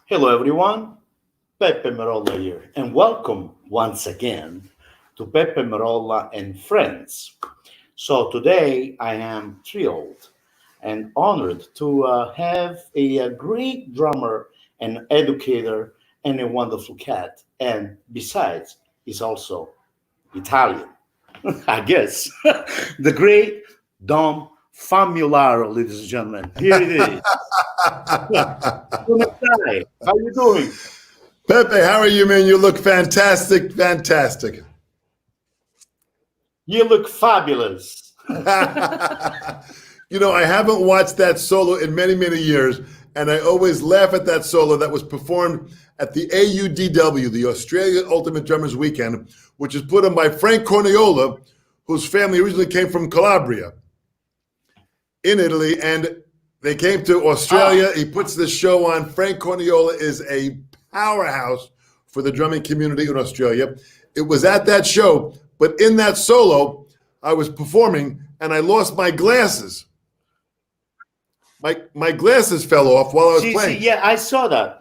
Hello, everyone. Peppe Merolla here, and welcome once again to Peppe Merolla and Friends. So, today I am thrilled and honored to have a great drummer and educator and a wonderful cat. And besides, he's also Italian, I guess. The great Dom Famularo, ladies and gentlemen. Here it is. Good night. How you doing? Pepe, how are you, man? You look fantastic, fantastic. You look fabulous. I haven't watched that solo in many, many years, and I always laugh at that solo that was performed at the AUDW, the Australia Ultimate Drummers Weekend, which is put on by Frank Corniola, whose family originally came from Calabria in Italy, and they came to Australia. He puts this show on. Frank Corniola is a powerhouse for the drumming community in Australia. It was at that show, but in that solo, I was performing and I lost my glasses. My glasses fell off while I was playing. Yeah, I saw that.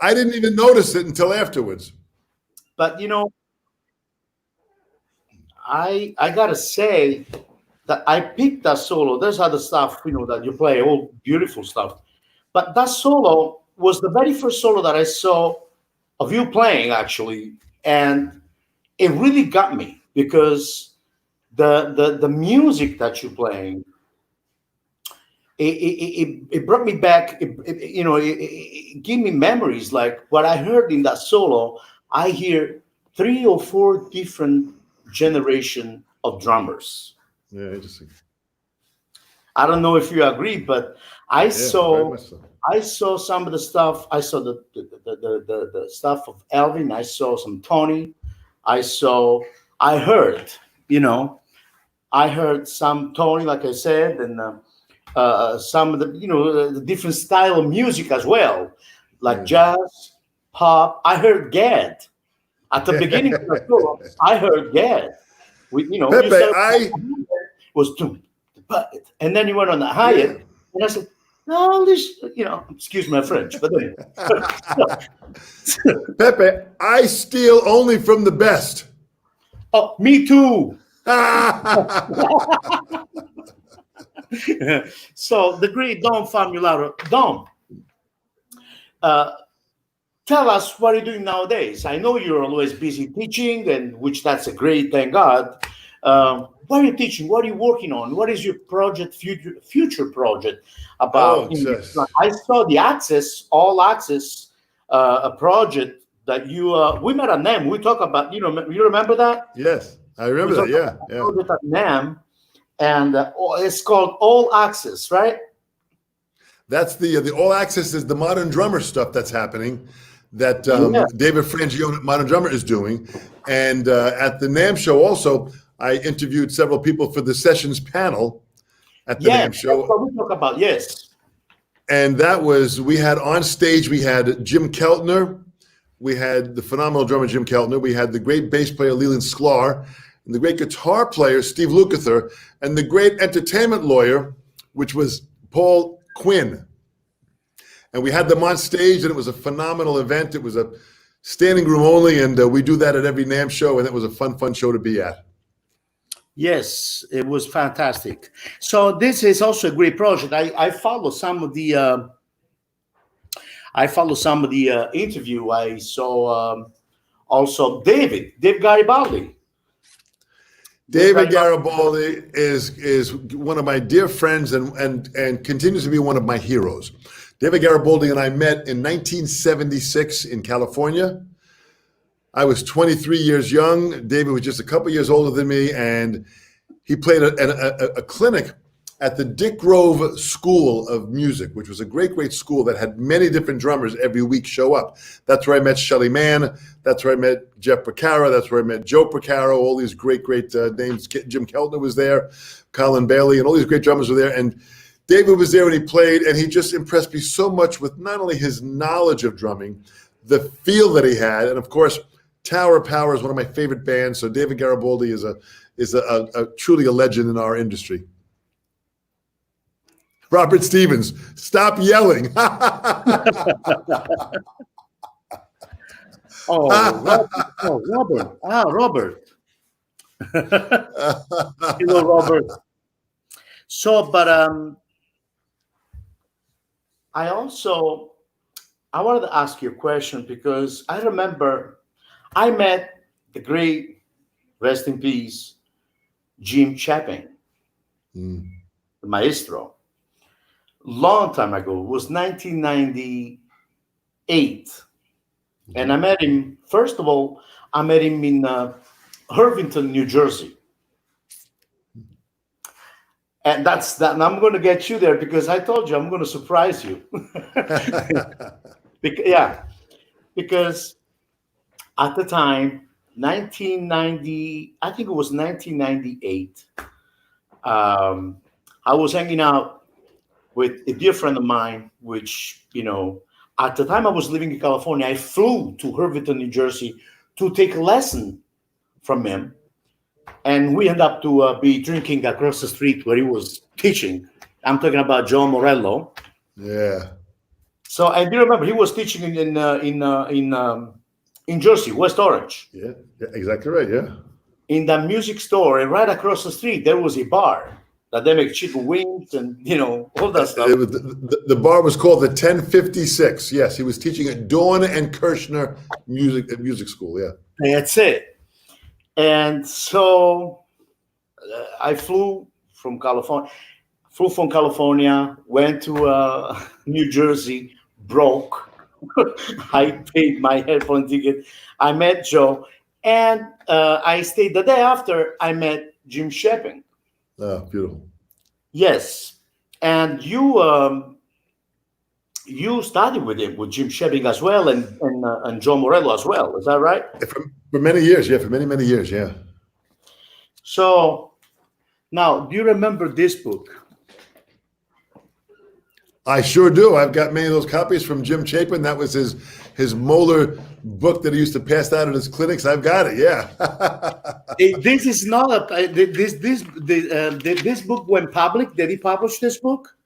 I didn't even notice it until afterwards. But I gotta say that I picked that solo. There's other stuff, that you play, all beautiful stuff. But that solo was the very first solo that I saw of you playing, actually, and it really got me because the music that you're playing, it brought me back. It gave me memories like what I heard in that solo. I hear 3 or 4 different generation of drummers. Yeah, interesting. I don't know if you agree, but I saw some of the stuff. I saw the stuff of Elvin. I saw some Tony. I heard, I heard some Tony, like I said, and some of the different style of music as well, like jazz, pop. I heard Gad at the beginning of the show. I heard Gad. Pepe, was and then you went on the Hyatt, and I said, "No, this, excuse my French, but then." Pepe, I steal only from the best. Oh, me too. So the great Dom Famularo. Dom, tell us what you're doing nowadays. I know you're always busy teaching, and which that's a great, thank God. What are you teaching? What are you working on? What is your project, future project about? I saw the All Access, a project that we met at NAM. We talk about, you remember that? Yes, I remember that. Yeah. Project at NAM, and it's called All Access, right? That's the All Access is the modern drummer stuff that's happening that David Frangione at Modern Drummer is doing. And at the NAM show also, I interviewed several people for the Sessions panel at the NAM show. That's what we talk about, yes. And we had on stage, we had Jim Keltner, we had the phenomenal drummer Jim Keltner, we had the great bass player Leland Sklar, and the great guitar player Steve Lukather, and the great entertainment lawyer, which was Paul Quinn. And we had them on stage, and it was a phenomenal event. It was a standing room only, and we do that at every NAM show, and it was a fun show to be at. Yes, it was fantastic. So this is also a great project. I follow some of the interview. I saw also Dave Garibaldi. David Garibaldi is one of my dear friends and continues to be one of my heroes. David Garibaldi and I met in 1976 in California. I was 23 years young. David was just a couple years older than me, and he played a clinic at the Dick Grove School of Music, which was a great school that had many different drummers every week show up. That's where I met Shelly Mann. That's where I met Jeff Porcaro. That's where I met Joe Porcaro. All these great names. Jim Keltner was there, Colin Bailey, and all these great drummers were there. And David was there and he played, and he just impressed me so much with not only his knowledge of drumming, the feel that he had, and of course, Tower of Power is one of my favorite bands. So David Garibaldi is a truly a legend in our industry. Robert Stevens, stop yelling. Oh, Robert. Oh, Robert. Ah, Robert. Hello, Robert. So, but I also I wanted to ask you a question because I remember I met the great, rest in peace, Jim Chapin, Mm, the maestro, long time ago. It was 1998, and I mhm. met him. First of all, I met him in Irvington, New Jersey, and that's that. And I'm going to get you there because I told you I'm going to surprise you. Yeah, because at the time, 1990, I think it was 1998. Um, I was hanging out with a dear friend of mine, which, at the time I was living in California, I flew to Irvington, New Jersey to take a lesson from him. And we ended up to be drinking across the street where he was teaching. I'm talking about Joe Morello. Yeah, So I do remember he was teaching in Jersey, West Orange, yeah, yeah, exactly right. Yeah. in the music store, and right across the street there was a bar that they make chicken wings and all that stuff. It was, the bar was called the 1056. Yes, he was teaching at Dorn and Kirshner music school. Yeah. That's it. And so I flew from California, went to New Jersey, broke. I paid my airplane ticket. I met Joe, and I stayed the day after. I met Jim Shepin. Oh, beautiful. Yes, and you studied with him, with Jim Shepin as well, and Joe Morello as well. Is that right? For many years, yeah, for many, many years, yeah. So now, do you remember this book? I sure do. I've got many of those copies from Jim Chapin. That was his molar book that he used to pass out at his clinics. I've got it. Yeah. This is not this book went public. Did he publish this book?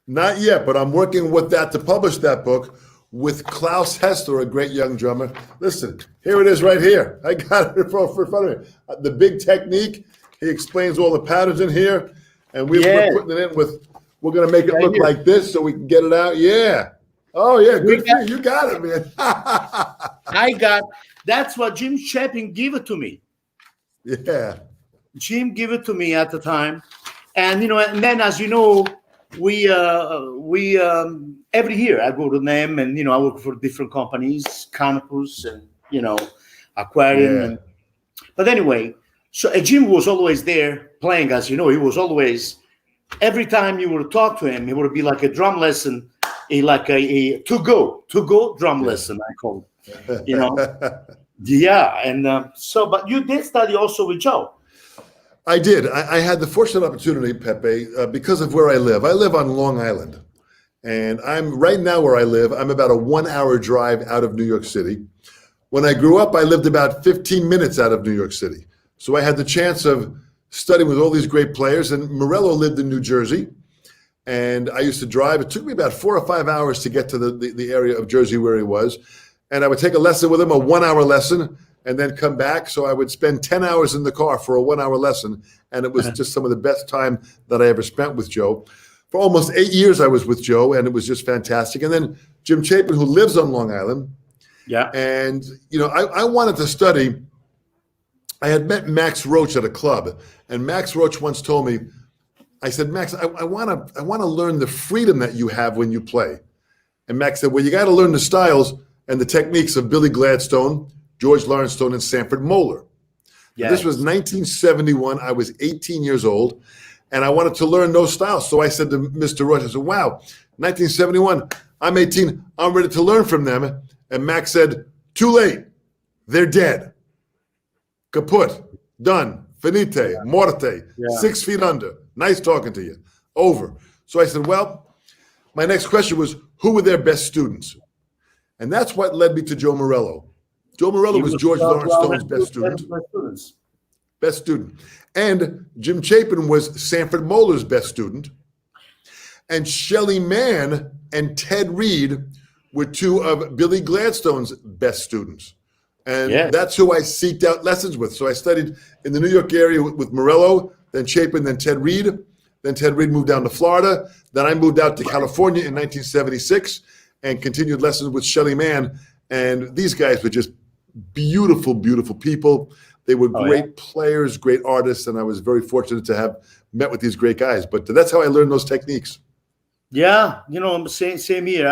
Not yet, but I'm working with that to publish that book with Klaus Hessler, a great young drummer. Listen, here it is right here. I got it for front of me. The big technique. He explains all the patterns in here, and we're putting it in with. We're gonna make it Right look here. like this so we can get it out. Yeah. Oh yeah, We good for got- you. You got it, man. I got. That's what Jim Chapin gave it to me. Yeah. Jim gave it to me at the time, and and then as you know, we every year I go to them, and I work for different companies, Campus, and Aquarium, Yeah. and but anyway, so Jim was always there playing, as you know, he was always. Every time you would talk to him, it would be like a drum lesson, like a to go drum lesson. I call it, yeah. And but you did study also with Joe. I did. I had the fortunate opportunity, Pepe, because of where I live. I live on Long Island, and I'm right now where I live. I'm about a 1 hour drive out of New York City. When I grew up, I lived about 15 minutes out of New York City. So I had the chance of studying with all these great players. And Morello lived in New Jersey, and I used to drive. It took me about 4 or 5 hours to get to the area of Jersey where he was. And I would take a lesson with him, a 1 hour lesson, and then come back. So I would spend 10 hours in the car for a 1 hour lesson. And it was just some of the best time that I ever spent with Joe. For almost 8 years, I was with Joe, and it was just fantastic. And then Jim Chapin, who lives on Long Island. Yeah. And, I wanted to study. I had met Max Roach at a club, and Max Roach once told me, I said, Max, I want to learn the freedom that you have when you play. And Max said, well, you got to learn the styles and the techniques of Billy Gladstone, George Lawrence Stone, and Sanford Moeller. Yeah. This was 1971. I was 18 years old, and I wanted to learn those styles. So I said to Mr. Roach, I said, wow, 1971, I'm 18. I'm ready to learn from them. And Max said, too late. They're dead. Kaput. Done. Finite. Morte. Yeah. 6 feet under. Nice talking to you. Over. So I said, well, my next question was, who were their best students? And that's what led me to Joe Morello. Joe Morello was George Lawrence Stone's best student. Best student. And Jim Chapin was Sanford Moeller's best student. And Shelly Manne and Ted Reed were two of Billy Gladstone's best students. And Yeah. that's who I seeked out lessons with. So I studied in the New York area with Morello, then Chapin, then Ted Reed. Then Ted Reed moved down to Florida. Then I moved out to California in 1976 and continued lessons with Shelly Mann. And these guys were just beautiful, beautiful people. They were Oh, yeah. great players, great artists, and I was very fortunate to have met with these great guys. But that's how I learned those techniques. Yeah, same here.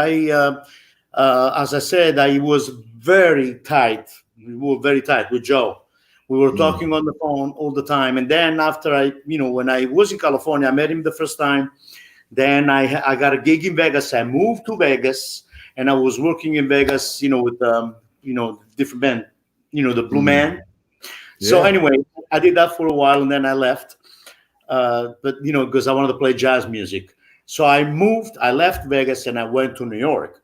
As I said, I was very tight. We were very tight with Joe. We were talking on the phone all the time. And then after when I was in California, I met him the first time. Then I got a gig in Vegas. I moved to Vegas, and I was working in Vegas, with different band, the Blue Man. So Yeah. anyway, I did that for a while, and then I left. But because I wanted to play jazz music. So I left Vegas and I went to New York.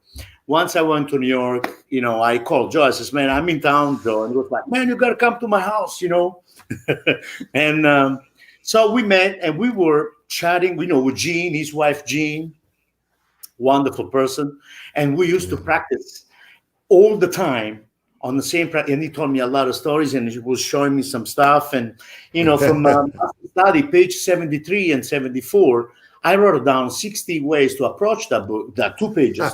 Once I went to New York, I called Joe. I says, "Man, I'm in town, Joe." And he was like, "Man, you got to come to my house, And so we met and we were chatting, with Gene, his wife, Jean, wonderful person. And we used to practice all the time on the same practice. And he told me a lot of stories and he was showing me some stuff. And, from study, page 73 and 74, I wrote down 60 ways to approach that book, those 2 pages.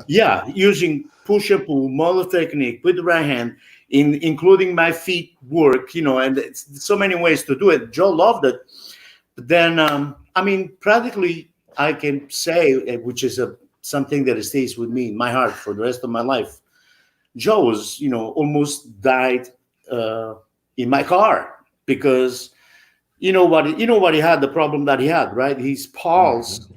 Yeah, using push and pull, model technique with the right hand, including my feet work, and it's so many ways to do it. Joe loved it. But then, practically, I can say, which is something that stays with me in my heart for the rest of my life. Joe was, almost died in my car because you know what he had, the problem that he had, right? His pulse.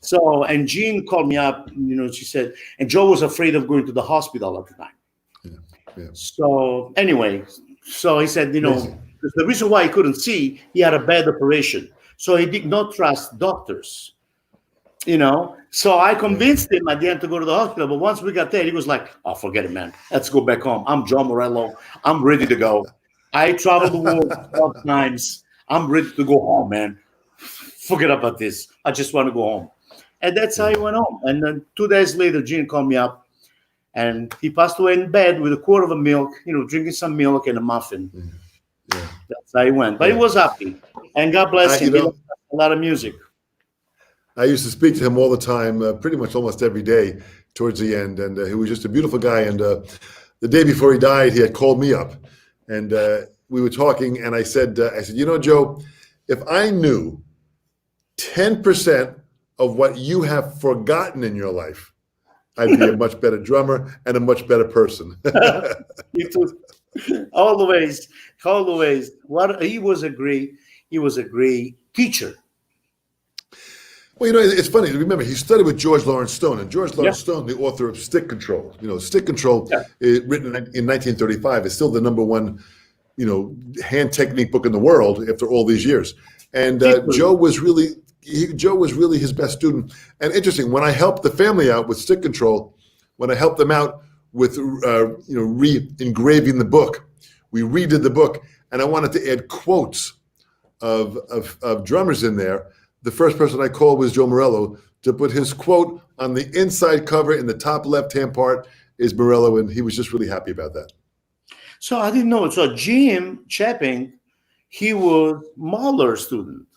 So, and Jean called me up, she said, and Joe was afraid of going to the hospital at the time. Yeah. So anyway, so he said, Amazing. the reason why he couldn't see, he had a bad operation. So he did not trust doctors, So I convinced him at the end to go to the hospital. But once we got there, he was like, "Oh, forget it, man. Let's go back home. I'm John Morello. I'm ready to go. I traveled the world 12 times. I'm ready to go home, man. Forget about this. I just want to go home." And that's how he went home. And then 2 days later, Gene called me up, and he passed away in bed with a quart of milk, drinking some milk and a muffin. Yeah. That's how he went. But he was happy. And God bless him. He loved a lot of music. I used to speak to him all the time, pretty much almost every day towards the end. And he was just a beautiful guy. And the day before he died, he had called me up. And we were talking, and I said, Joe, if I knew 10% of what you have forgotten in your life, I'd be a much better drummer and a much better person. All the ways. He was a great teacher. Well, it's funny. Remember, he studied with George Lawrence Stone, and George Lawrence Stone, the author of Stick Control. Stick Control, written in 1935, is still the number one, hand technique book in the world after all these years. And Joe was really his best student. And interesting, when I helped the family out with Stick Control, when I helped them out with re-engraving the book, we redid the book, and I wanted to add quotes of drummers in there. The first person I called was Joe Morello to put his quote on the inside cover in the top left-hand part is Morello, and he was just really happy about that. So I didn't know. So Jim Chapin, he was Mahler's student.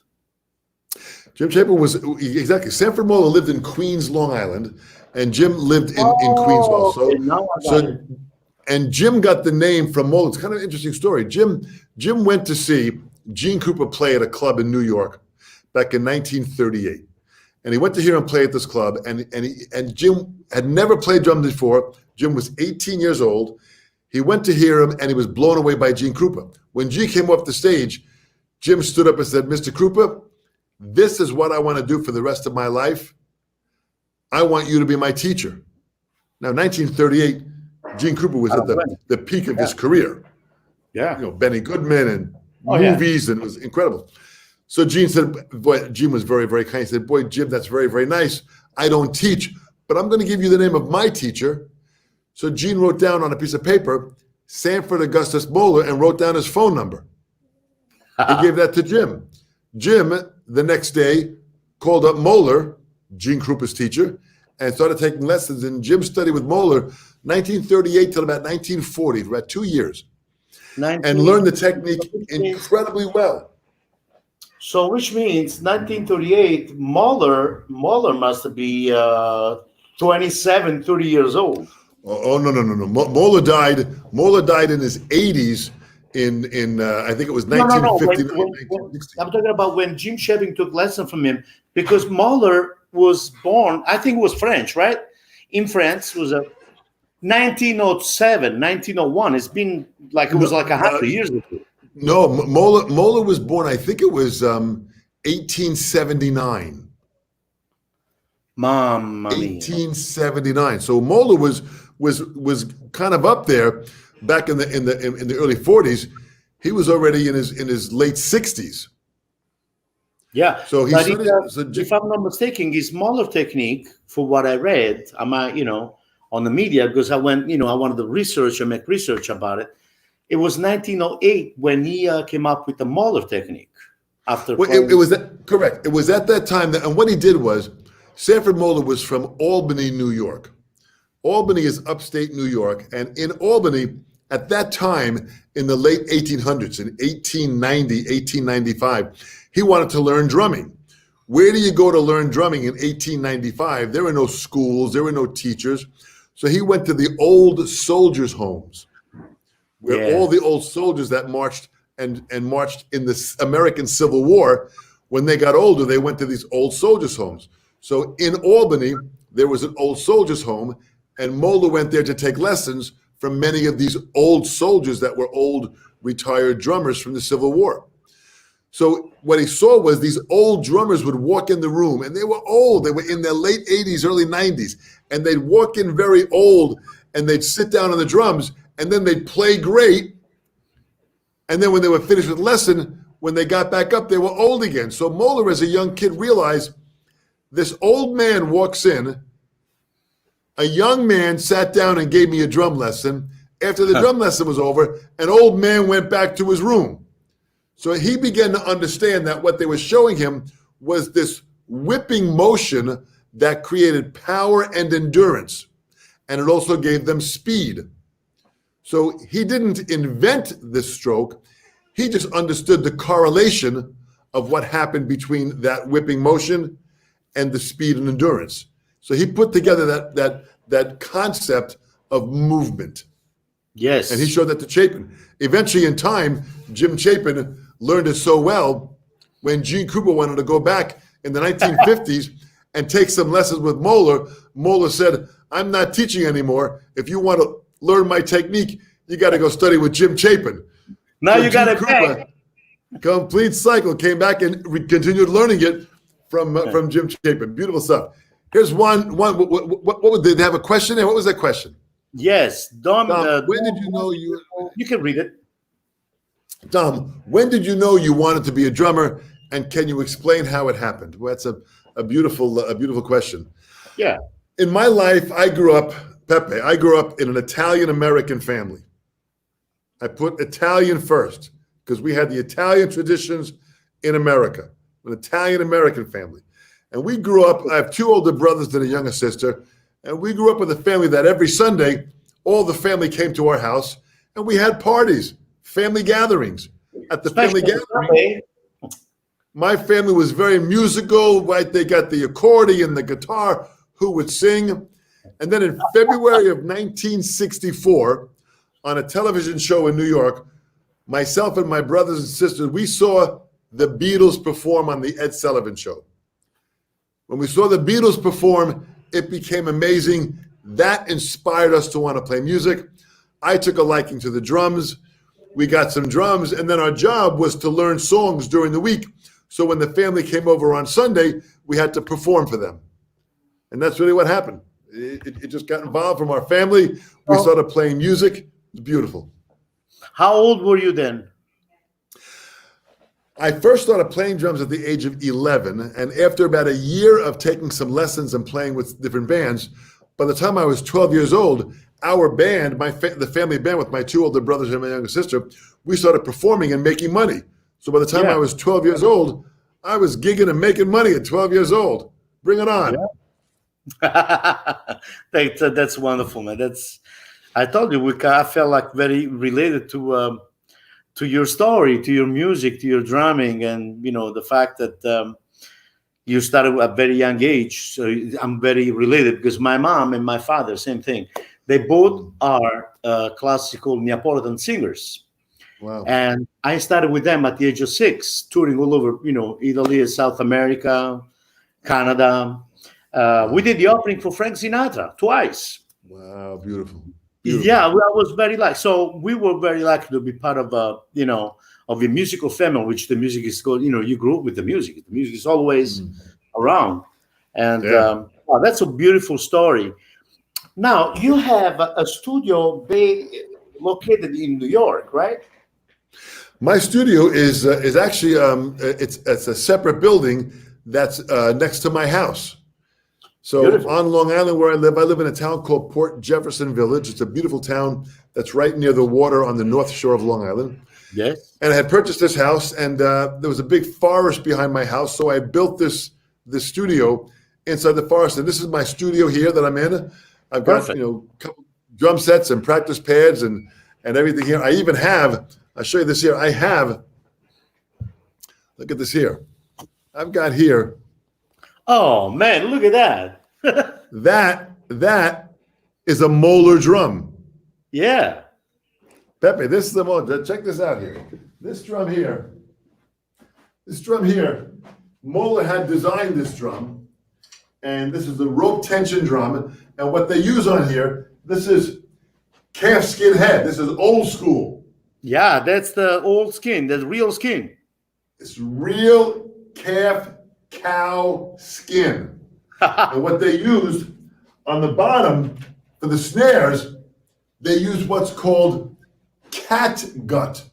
Jim Chapin was, exactly. Sanford Mahler lived in Queens, Long Island, and Jim lived in Queens also. And Jim got the name from Mahler. It's kind of an interesting story. Jim went to see Gene Krupa play at a club in New York back in 1938. And he went to hear him play at this club, and Jim had never played drums before. Jim was 18 years old. He went to hear him, and he was blown away by Gene Krupa. When Gene came off the stage, Jim stood up and said, "Mr. Krupa, this is what I want to do for the rest of my life. I want you to be my teacher." Now, 1938, Gene Krupa was at the peak of his career. Yeah. Benny Goodman and movies, and it was incredible. So Gene said, boy, Gene was very, very kind. He said, "Boy, Jim, that's very, very nice. I don't teach, but I'm going to give you the name of my teacher." So Gene wrote down on a piece of paper, Sanford Augustus Mahler, and wrote down his phone number. He gave that to Jim. Jim, the next day, called up Mahler, Gene Krupa's teacher, and started taking lessons. And Jim studied with Mahler 1938 till about 1940, for about 2 years, and 19. learned the technique incredibly well. So, which means 1938, Mahler must be 27, 30 years old. Oh, no, no, no, no. Moeller died. Moeller died in his 80s. In I think it was No, no, no. 1959, When 1960. I'm talking about when Jim Chapin took lesson from him, because Mahler was born, I think it was French, right? In France, was a 1907, 1901. It's been like it was No, like 100 years ago. no, Moeller was born. I think it was 1879. Mamma mia. 1879. So Moeller was kind of up there back in the early 40s. He was already in his late 60s. Yeah, So he but started. if I'm not mistaken, his Mahler technique, for what I read, on the media, because I went, I wanted to research and make research about it. It was 1908 when he came up with the Mahler technique. After Well, it was correct. It was at that time that, and what he did was, Sanford Moeller was from Albany, New York. Albany is upstate New York, and in Albany, at that time, in the late 1800s, in 1890, 1895, he wanted to learn drumming. Where do you go to learn drumming in 1895? There were no schools, there were no teachers. So he went to the old soldiers' homes, where all the old soldiers that marched and marched in the American Civil War, when they got older, they went to these old soldiers' homes. So in Albany, there was an old soldiers' home, and Moeller went there to take lessons from many of these old soldiers that were old retired drummers from the Civil War. So what he saw was these old drummers would walk in the room, and they were old. They were in their late 80s, early 90s, and they'd walk in very old, and they'd sit down on the drums, and then they'd play great. And then when they were finished with lesson, when they got back up, they were old again. So Moeller, as a young kid, realized this old man walks in. A young man sat down and gave me a drum lesson. After the drum lesson was over, an old man went back to his room. So he began to understand that what they were showing him was this whipping motion that created power and endurance. And it also gave them speed. So he didn't invent this stroke. He just understood the correlation of what happened between that whipping motion and the speed and endurance. So he put together that concept of movement. Yes. And he showed that to Chapin. Eventually, in time, Jim Chapin learned it so well when Gene Krupa wanted to go back in the 1950s and take some lessons with Moeller. Moeller said, "I'm not teaching anymore. If you want to learn my technique, you got to go study with Jim Chapin." Now So you got Gene to Krupa, pay. complete cycle, came back and continued learning it from Jim Chapin. Beautiful stuff. Here's one. What did they have a question there? What was that question? Yes. Dom, when did you know you? You can read it. Dom, when did you know you wanted to be a drummer, and can you explain how it happened? Well, that's a beautiful question. Yeah. In my life, I grew up in an Italian-American family. I put Italian first because we had the Italian traditions in America, an Italian-American family. And we grew up, I have two older brothers and a younger sister, and we grew up with a family that every Sunday, all the family came to our house, and we had parties, family gatherings. At the family gathering, my family was very musical, right? They got the accordion, the guitar, who would sing. And then in February of 1964, on a television show in New York, myself and my brothers and sisters, we saw the Beatles perform on the Ed Sullivan Show. When we saw the Beatles perform, it became amazing. That inspired us to want to play music. I took a liking to the drums. We got some drums, and then our job was to learn songs during the week. So when the family came over on Sunday, we had to perform for them. And that's really what happened. It just got involved from our family. We started playing music. It's beautiful. How old were you then? I first started playing drums at the age of 11, and after about a year of taking some lessons and playing with different bands, by the time I was 12 years old, our band, the family band with my two older brothers and my younger sister, we started performing and making money. So by the time I was 12 years old, I was gigging and making money at 12 years old. Bring it on. That's wonderful, man. That's I told you I felt like very related to your story, to your music, to your drumming, and the fact that you started at a very young age. So I'm very related because my mom and my father, same thing. They both Mm. are classical Neapolitan singers, Wow. and I started with them at the age of 6, touring all over, Italy, South America, Canada. We Wow. did the opening for Frank Sinatra twice. Wow. Beautiful. Yeah, Beautiful. I was very lucky. So we were very lucky to be part of of a musical family, which the music is called. You grew up with the music. The music is always Mm. around, and Yeah. wow, that's a beautiful story. Now you have a studio located in New York, right? My studio is actually it's a separate building that's next to my house. So Beautiful. on Long Island, where I live in a town called Port Jefferson Village. It's a beautiful town that's right near the water on the north shore of Long Island. Yes. And I had purchased this house, and there was a big forest behind my house. So I built this studio inside the forest, and this is my studio here that I'm in. I've got Perfect. a couple drum sets and practice pads and everything here. I even have. I'll show you this here. I have. Look at this here. I've got here. Oh man, look at that. That is a molar drum. Yeah. Pepe, this is the molar. Check this out here. This drum here, Molar had designed this drum, and this is the rope tension drum. And what they use on here, this is calf skin head. This is old school. Yeah, that's the old skin. That's real skin. It's real cow skin. And what they used on the bottom for the snares, they use what's called cat gut.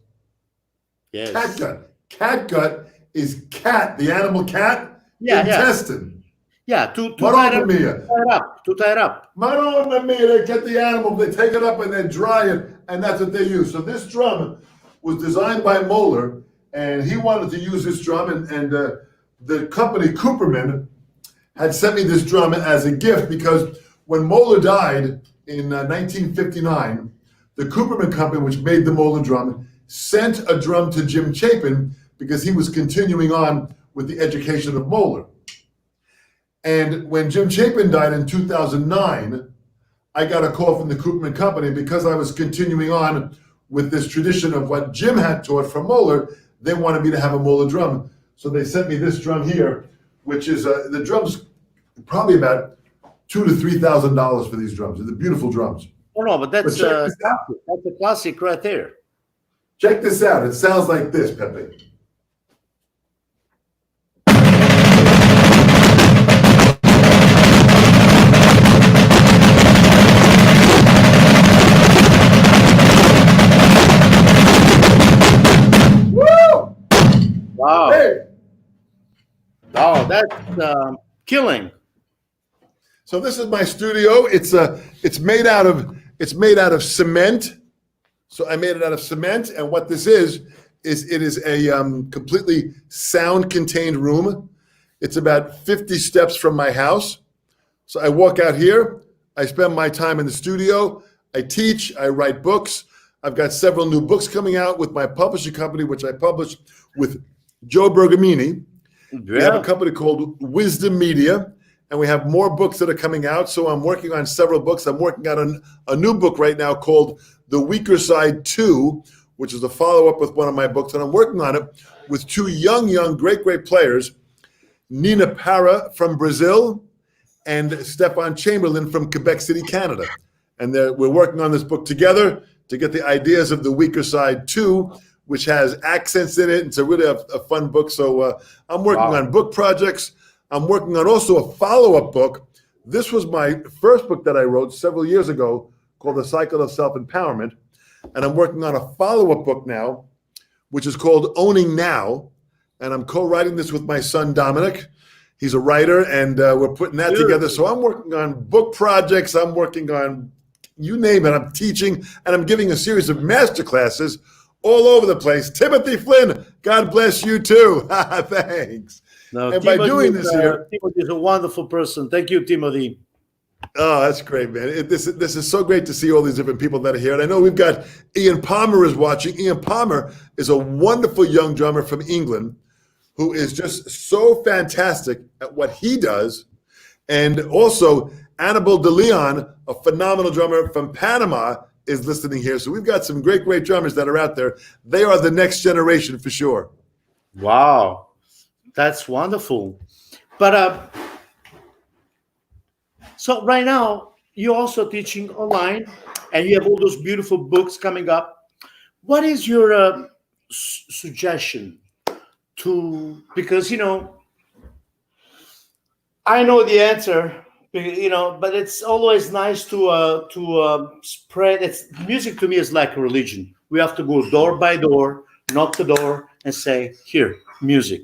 Yes. Cat gut. Cat gut is cat, the animal cat, Yeah, yeah. intestine. Yeah, to Madonna tie mia. it up. To tie it up. Madonna mia, they get the animal, they take it up and they dry it, and that's what they use. So this drum was designed by Moeller, and he wanted to use this drum, and the company Cooperman had sent me this drum as a gift because when Moeller died in 1959, the Cooperman company, which made the Moeller drum, sent a drum to Jim Chapin because he was continuing on with the education of Moeller. And when Jim Chapin died in 2009, I got a call from the Cooperman company because I was continuing on with this tradition of what Jim had taught from Moeller. They wanted me to have a Moeller drum. So they sent me this drum here, which is the drum's probably about $2,000 to $3,000 for these drums. They're beautiful drums. Oh no, but that's check this out. that's a classic right there. Check this out. It sounds like this, Pepe. Woo! Wow. Hey! Oh, that's killing. So this is my studio. It's made out of cement. So I made it out of cement, and what this is it is a completely sound-contained room. It's about 50 steps from my house. So I walk out here. I spend my time in the studio. I teach. I write books. I've got several new books coming out with my publishing company, which I publish with Joe Bergamini. We have a company called Wisdom Media, and we have more books that are coming out. So I'm working on several books. I'm working on a new book right now called The Weaker Side 2, which is a follow-up with one of my books. And I'm working on it with two young, great players, Nina Parra from Brazil and Stefan Chamberlain from Quebec City, Canada. And we're working on this book together to get the ideas of The Weaker Side 2, which has accents in it. It's a really a fun book. So I'm working on book projects. I'm working on also a follow-up book. This was my first book that I wrote several years ago called The Cycle of Self-Empowerment. And I'm working on a follow-up book now, which is called Owning Now. And I'm co-writing this with my son, Dominic. He's a writer, and we're putting that together. So I'm working on book projects. I'm working on, you name it. I'm teaching, and I'm giving a series of master classes all over the place. Timothy Flynn, God bless you too. Thanks. No, And by doing this here, Timothy is a wonderful person. Thank you, Timothy. oh, that's great, man. This is so great to see all these different people that are here. And I know we've got Ian Palmer is watching. Ian Palmer is a wonderful young drummer from England who is just so fantastic at what he does. And also, Annabelle de Leon, a phenomenal drummer from Panama, is listening here. So we've got some great, great drummers that are out there. They are the next generation for sure. Wow, that's wonderful. But so right now you're also teaching online, and you have all those beautiful books coming up. What is your suggestion to? Because I know the answer, but it's always nice to spread. It's music to me is like a religion. We have to go door by door, knock the door, and say, "Here, music,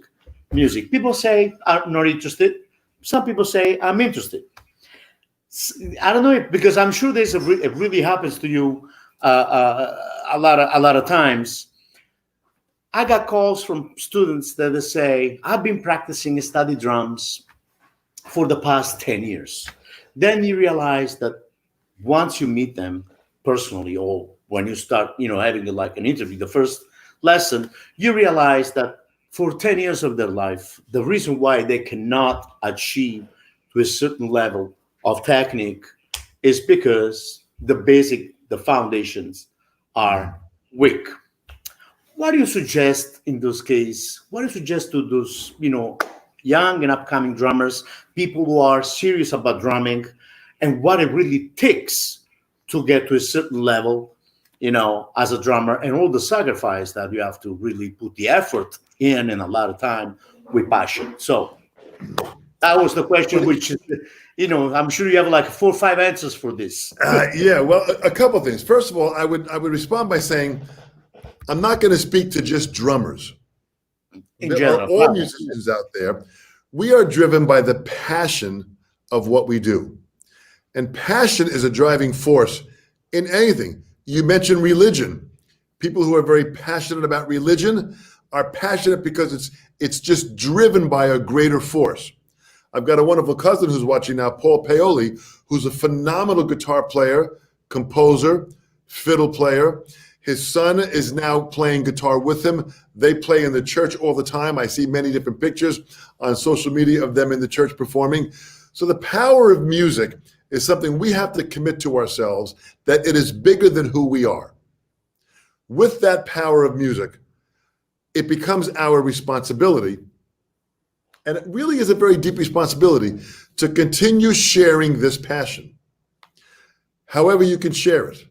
music." People say I'm not interested. Some people say I'm interested. I don't know if, because I'm sure it really happens to you a lot of times. I got calls from students that they say, "I've been practicing study drums for the past 10 years." Then you realize that once you meet them personally, or when you start, having like an interview, the first lesson, you realize that for 10 years of their life, the reason why they cannot achieve to a certain level of technique is because the foundations are weak. What do you suggest in those cases? What do you suggest to those, young and upcoming drummers, people who are serious about drumming, and what it really takes to get to a certain level, as a drummer, and all the sacrifice that you have to really put the effort in and a lot of time with passion. So that was the question, which, I'm sure you have like 4 or 5 answers for this. Yeah, well, a couple of things. First of all, I would respond by saying I'm not going to speak to just drummers. In There general, are all musicians out there. We are driven by the passion of what we do. And passion is a driving force in anything. You mentioned religion. People who are very passionate about religion are passionate because it's just driven by a greater force. I've got a wonderful cousin who's watching now, Paul Paoli, who's a phenomenal guitar player, composer, fiddle player. His son is now playing guitar with him. They play in the church all the time. I see many different pictures on social media of them in the church performing. So the power of music is something we have to commit to ourselves, that it is bigger than who we are. With that power of music, it becomes our responsibility, and it really is a very deep responsibility, to continue sharing this passion. However you can share it.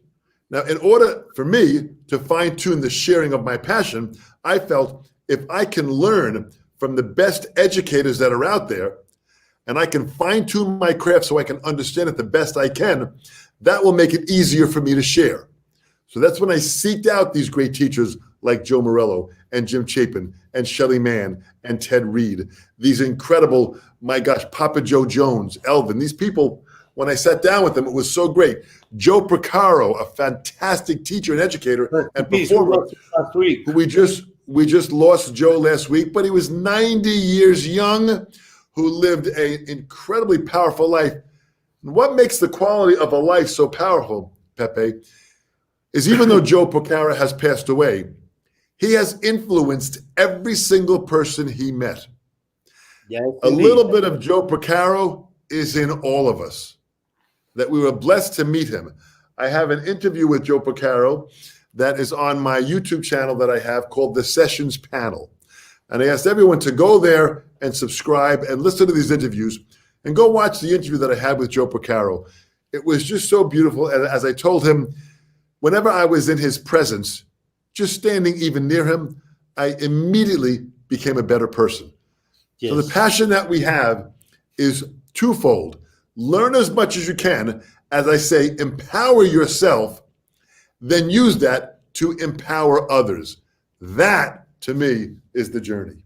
Now, in order for me to fine-tune the sharing of my passion, I felt if I can learn from the best educators that are out there, and I can fine-tune my craft so I can understand it the best I can, that will make it easier for me to share. So that's when I seeked out these great teachers like Joe Morello and Jim Chapin and Shelly Mann and Ted Reed. These incredible, my gosh, Papa Joe Jones, Elvin, these people, when I sat down with them, it was so great. Joe Procaro, a fantastic teacher and educator and performer, who we just lost Joe last week, but he was 90 years young, who lived an incredibly powerful life. And what makes the quality of a life so powerful, Pepe, is even though Joe Procaro has passed away, he has influenced every single person he met. Yes, a little bit of Joe Procaro is in all of us, that we were blessed to meet him. I have an interview with Joe Procaro that is on my YouTube channel that I have called The Sessions Panel. And I asked everyone to go there and subscribe and listen to these interviews and go watch the interview that I had with Joe Procaro. It was just so beautiful. And as I told him, whenever I was in his presence, just standing even near him, I immediately became a better person. Yes. So the passion that we have is twofold. Learn as much as you can. As I say, empower yourself, then use that to empower others. That, to me, is the journey.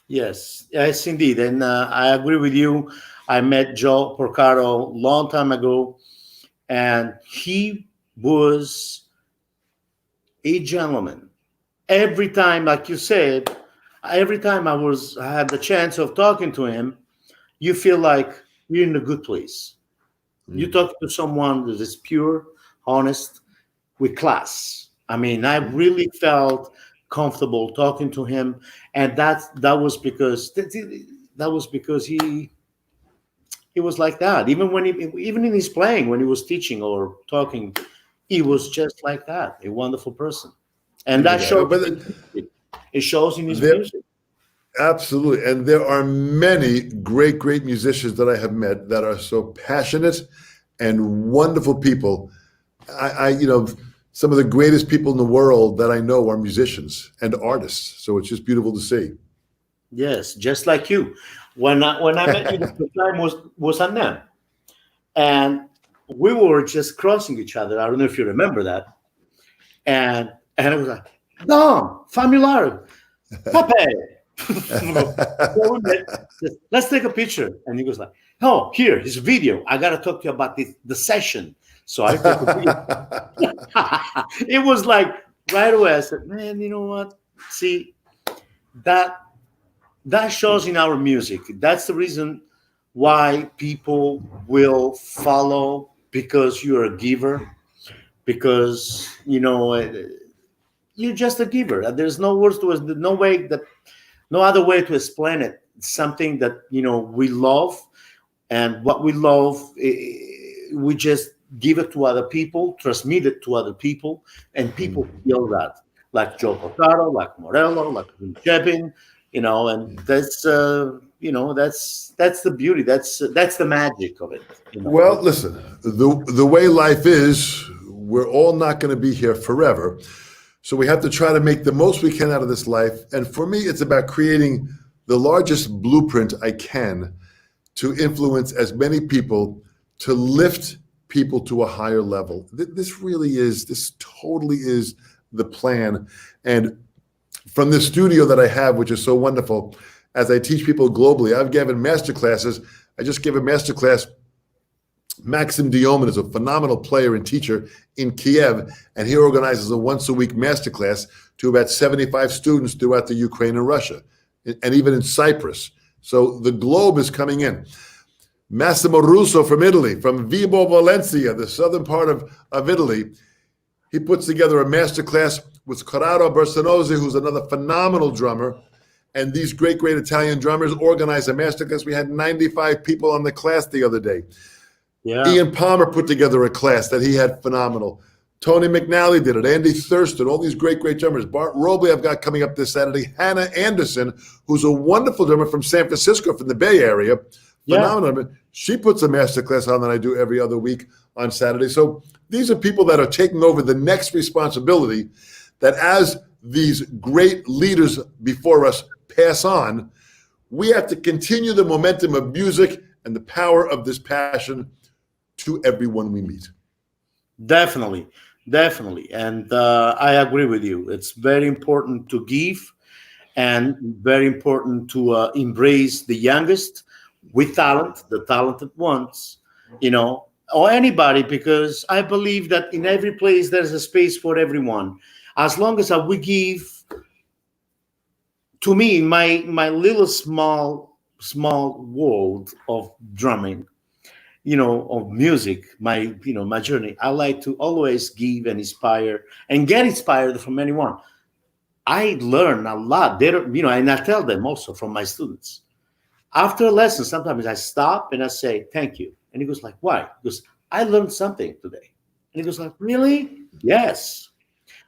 Yes, indeed. And I agree with you. I met Joe Porcaro a long time ago, and he was a gentleman. Every time, like you said, every time I had the chance of talking to him, you feel like you're in a good place. You Mm. talk to someone that is pure, honest, with class. I mean, I really felt comfortable talking to him, and that was because he was like that. Even in his playing, when he was teaching or talking, he was just like that. A wonderful person, and Beautiful that guy. shows But in his music. It shows in his there, music. absolutely, and there are many great, great musicians that I have met that are so passionate and wonderful people. Some of the greatest people in the world that I know are musicians and artists. So it's just beautiful to see. Yes, just like you. When I met you the first time was at NEM, and we were just crossing each other. I don't know if you remember that. And it was like, no, Famularo, Pepe. So we met, let's take a picture. And he goes like, oh, here, his video. I gotta talk to you about the session. So I took a video. It was like right away. I said, man, you know what? See, that that shows in our music. That's the reason why people will follow, because you're a giver, because you're just a giver. There's no words to it, no way that no other way to explain it. It's something that we love, and what we love, we just give it to other people, transmit it to other people, and people feel that, like Joe Portaro, like Morello, like Chapin, and that's the beauty. That's the magic of it. Well, listen, the way life is, we're all not going to be here forever. So we have to try to make the most we can out of this life. And for me, it's about creating the largest blueprint I can to influence as many people, to lift people to a higher level. This totally is the plan. And from the studio that I have, which is so wonderful, as I teach people globally, I've given master classes. I just gave a master class. Maxim Diomin is a phenomenal player and teacher in Kiev, and he organizes a once-a-week masterclass to about 75 students throughout the Ukraine and Russia, and even in Cyprus. So the globe is coming in. Massimo Russo from Italy, from Vibo Valencia, the southern part of Italy, he puts together a masterclass with Corrado Bersanozzi, who's another phenomenal drummer. And these great, great Italian drummers organize a masterclass. We had 95 people on the class the other day. Yeah. Ian Palmer put together a class that he had phenomenal. Tony McNally did it. Andy Thurston, all these great, great drummers. Bart Robley I've got coming up this Saturday. Hannah Anderson, who's a wonderful drummer from San Francisco, from the Bay Area. Yeah. Phenomenal. She puts a master class on that I do every other week on Saturday. So these are people that are taking over the next responsibility, that as these great leaders before us pass on, we have to continue the momentum of music and the power of this passion to everyone we meet. Definitely, definitely. And I agree with you. It's very important to give, and very important to embrace the youngest with talent, the talented ones, or anybody, because I believe that in every place there's a space for everyone. As long as we give, to me, my little small world of drumming, of music, my journey, I like to always give and inspire and get inspired from anyone. I learn a lot. They don't, and I tell them also from my students. After a lesson, sometimes I stop and I say, thank you. And he goes like, why? Because I learned something today. And he goes like, really? Yes.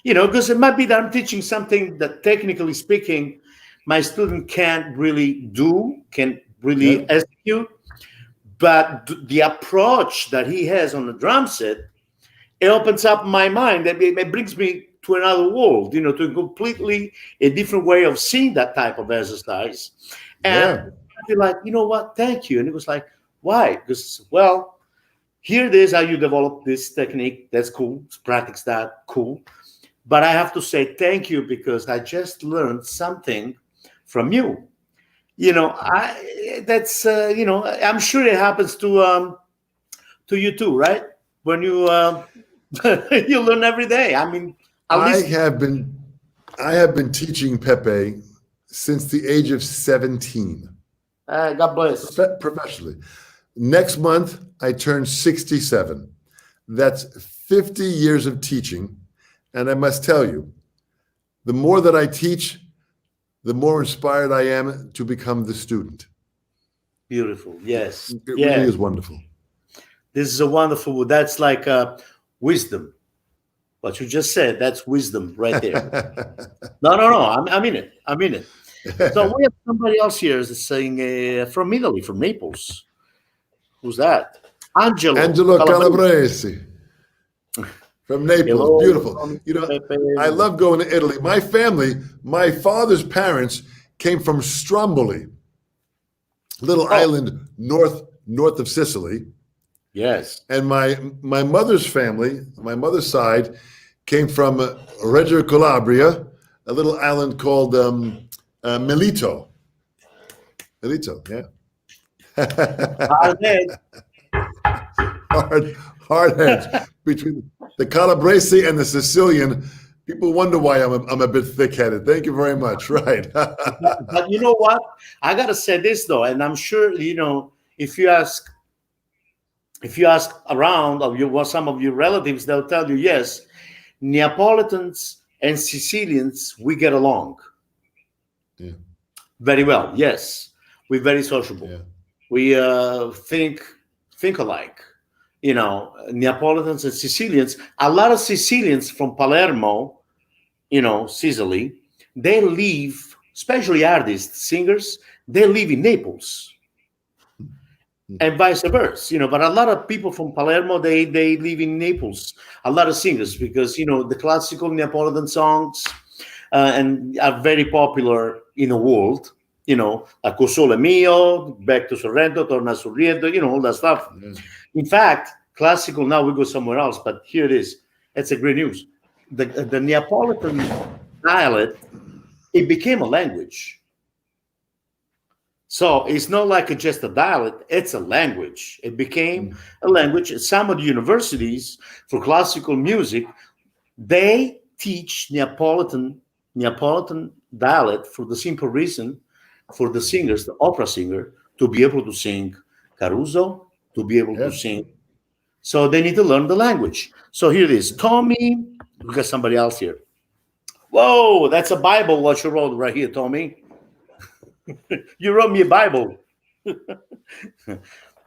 Because it might be that I'm teaching something that, technically speaking, my student can't really can really Okay. execute. But the approach that he has on the drum set, it opens up my mind. It brings me to another world, to a completely a different way of seeing that type of exercise. And Yeah. I feel like, you know what, thank you. And it was like, why? Because, well, here it is how you develop this technique. That's cool. Practice that. Cool. But I have to say thank you, because I just learned something from you. I that's I'm sure it happens to you too, right? When you you learn every day. I mean, at I least have been I have been teaching Pepe since the age of 17, God bless. professionally. Next month, I turn 67. That's 50 years of teaching. And I must tell you, the more that I teach, the more inspired I am to become the student. Beautiful. Yes. It really Yes. is wonderful. This is a wonderful. That's like wisdom. What you just said, that's wisdom right there. No, no, no. I mean it. I mean it. So we have somebody else here is saying from Italy, from Naples. Who's that? Angelo Calabresi from Naples. Hello, Beautiful. You know, Pepe. I love going to Italy. My family, my father's parents came from Stromboli, little island north of Sicily. Yes. And my mother's family, my mother's side, came from Reggio Calabria, a little island called Melito. Melito, yeah. Hard heads between the Calabrese and the Sicilian. People wonder why I'm a bit thick-headed. Thank you very much. Right. But you know what? I gotta say this though, and I'm sure if you ask around of some of your relatives, they'll tell you yes, Neapolitans and Sicilians, we get along. Yeah. Very well. Yes, we're very sociable. Yeah. We think alike. Neapolitans and Sicilians. A lot of Sicilians from Palermo, Sicily, they live, especially artists, singers, they live in Naples. And vice versa, but a lot of people from Palermo, they live in Naples. A lot of singers, because the classical Neapolitan songs and are very popular in the world. Like O Sole Mio, Back to Sorrento, Torna Sorriento, all that stuff. Mm. In fact, classical, now we go somewhere else, but here it is. That's a great news. The Neapolitan dialect, it became a language. So it's not like just a dialect, it's a language. It became a language. Some of the universities for classical music, they teach Neapolitan dialect for the simple reason for the singers, the opera singer, to be able to sing Caruso, to be able to sing. So they need to learn the language. So here it is. Tommy, we got somebody else here. Whoa, that's a Bible what you wrote right here, Tommy. You wrote me a Bible.